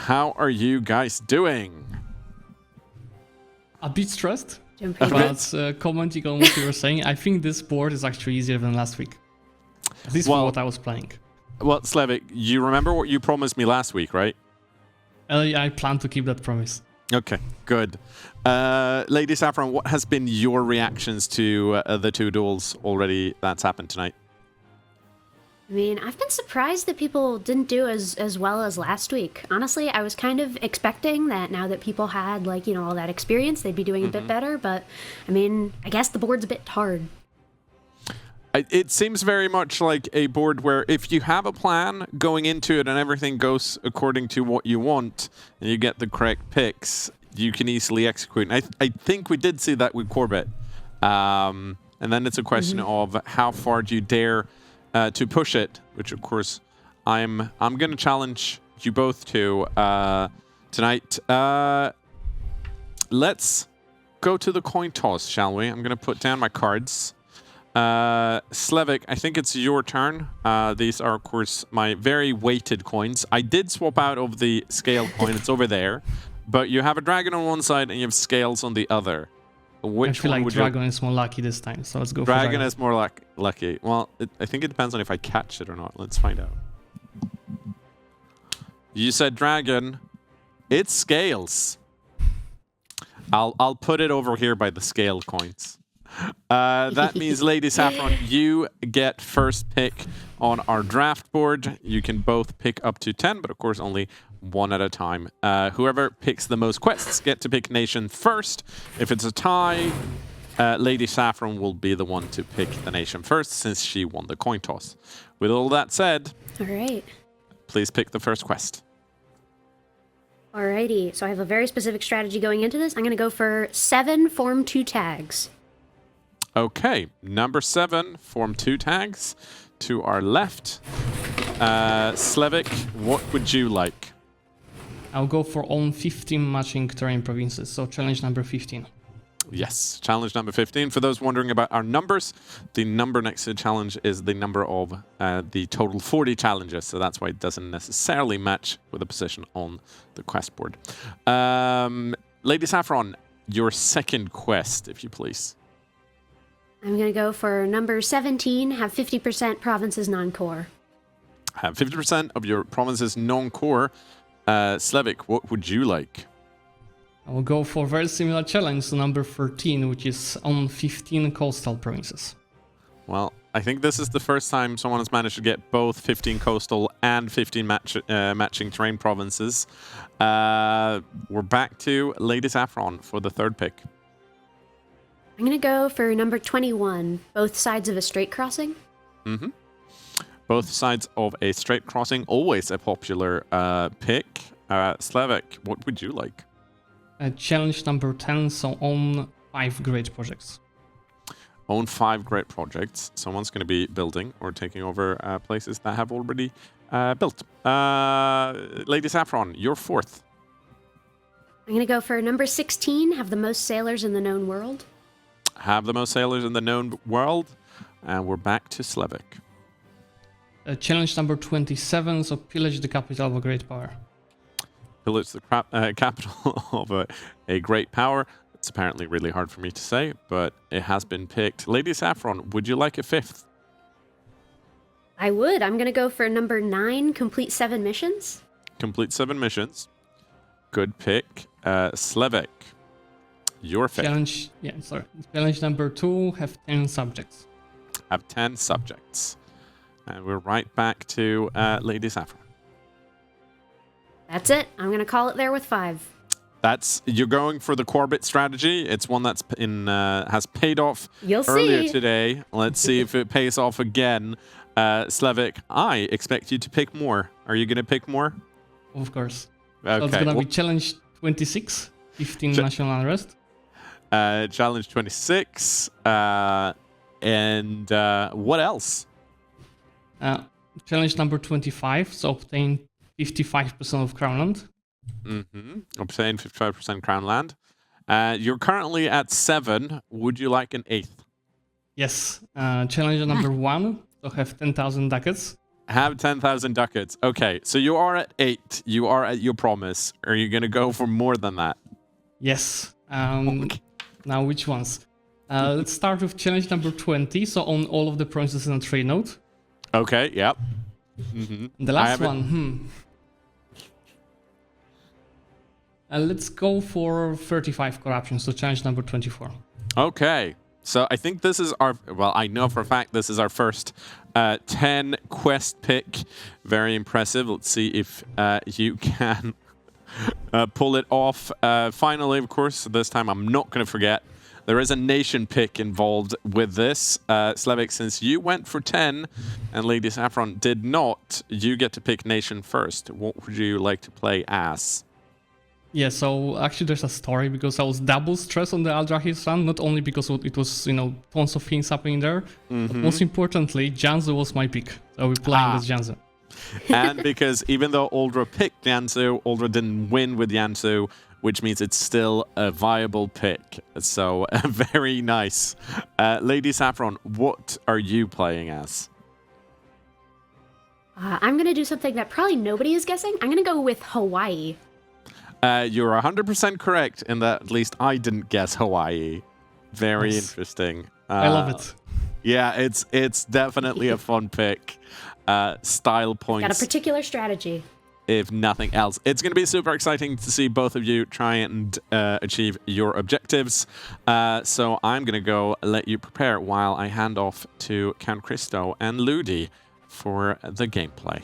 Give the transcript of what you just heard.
How are you guys doing? A bit stressed, bit. but commenting on what you were saying, I think this board is actually easier than last week. At least for what I was playing. Well, Zlewikk, you remember what you promised me last week, right? I plan to keep that promise. Okay, good. Lady Saffron, what has been your reactions to the two duels already that's happened tonight? I mean, I've been surprised that people didn't do as well as last week. Honestly, I was kind of expecting that now that people had, like, all that experience, they'd be doing a bit better. But, I mean, I guess the board's a bit hard. It seems very much like a board where if you have a plan going into it and everything goes according to what you want and you get the correct picks, you can easily execute. And I think we did see that with Corbett. And then it's a question of how far do you dare to push it, which of course I'm going to challenge you both to tonight. Let's go to the coin toss, shall we? I'm going to put down my cards. Zlewikk, I think it's your turn. These are, of course, my very weighted coins. I did swap out of the scale coin. It's over there. But you have a dragon on one side and you have scales on the other. Which I feel one like would dragon is more lucky this time, so let's go for dragon. Dragon is more lucky. Well, I think it depends on if I catch it or not. Let's find out. You said dragon. It's scales. I'll put it over here by the scale coins. That means, Lady Saffron, you get first pick on our draft board. You can both pick up to 10, but of course only one at a time. Whoever picks the most quests get to pick nation first. If it's a tie, Lady Saffron will be the one to pick the nation first since she won the coin toss. With all that said, all right, please pick the first quest. Alrighty, so I have a very specific strategy going into this. I'm going to go for 7 Form 2 tags. Okay, number 7, Form 2 tags. To our left, Zlewikk, what would you like? I'll go for all 15 matching terrain provinces, so challenge number 15. Yes, challenge number 15. For those wondering about our numbers, the number next to the challenge is the number of the total 40 challenges, so that's why it doesn't necessarily match with the position on the quest board. Lady Saffron, your second quest, if you please. I'm going to go for number 17, have 50% provinces non-core. Have 50% of your provinces non-core. Zlewikk, what would you like? I will go for a very similar challenge to number 13, which is on 15 coastal provinces. Well, I think this is the first time someone has managed to get both 15 coastal and 15 matching terrain provinces. We're back to Lady Saffron for the third pick. I'm going to go for number 21, both sides of a straight crossing. Both sides of a straight crossing, always a popular pick. Zlewikk, what would you like? Challenge number 10, so own 5 great projects. Own 5 great projects. Someone's going to be building or taking over places that have already built. Lady Saffron, you're fourth. I'm going to go for number 16, have the most sailors in the known world. Have the most sailors in the known world. And we're back to Zlewikk. Challenge number 27, so pillage the capital of a great power. Pillage the capital of a great power. It's apparently really hard for me to say, but it has been picked. Lady Saffron, would you like a fifth? I would. I'm going to go for number 9, complete 7 missions. Complete 7 missions. Good pick. Zlewikk, your fifth. Challenge number 2, have 10 subjects. Have 10 subjects. And we're right back to Lady Saffron. That's it. I'm going to call it there with 5. You're going for the Corbett strategy. It's one that's has paid off earlier today. Let's see if it pays off again. Zlewikk, I expect you to pick more. Are you going to pick more? Of course. Okay. So it's going to be challenge 26, 15 national unrest. Challenge 26. And what else? Challenge number 25, so obtain 55% of crown land. Obtain 55% crown land. You're currently at 7. Would you like an 8th? Yes. Challenge number 1, so have 10,000 ducats. Have 10,000 ducats. Okay, so you are at 8. You are at your promise. Are you going to go for more than that? Yes. Okay. Now, which ones? Let's start with challenge number 20. So on all of the provinces in a trade node. Okay, yep. The last one. Let's go for 35 corruption. So challenge number 24. Okay. So I think this is our, well, I know for a fact this is our first 10 quest pick. Very impressive. Let's see if you can pull it off. Finally, of course, this time I'm not going to forget. There is a nation pick involved with this. Zlewikk, since you went for 10 and Lady Saffron did not, you get to pick nation first. What would you like to play as? Yeah, so actually there's a story because I was double stressed on the Al-Jahis run, not only because it was, tons of things happening there, but most importantly, Janzu was my pick. So we're playing with Janzu. And because even though Uldra picked Janzu, Uldra didn't win with Janzu, which means it's still a viable pick. So very nice. Lady Saffron, what are you playing as? I'm going to do something that probably nobody is guessing. I'm going to go with Hawaii. You're 100% correct in that at least I didn't guess Hawaii. Very interesting. I love it. Yeah, it's definitely a fun pick. Style points. Got a particular strategy. If nothing else. It's going to be super exciting to see both of you try and achieve your objectives. So I'm going to go let you prepare while I hand off to Count Christo and Ludi for the gameplay.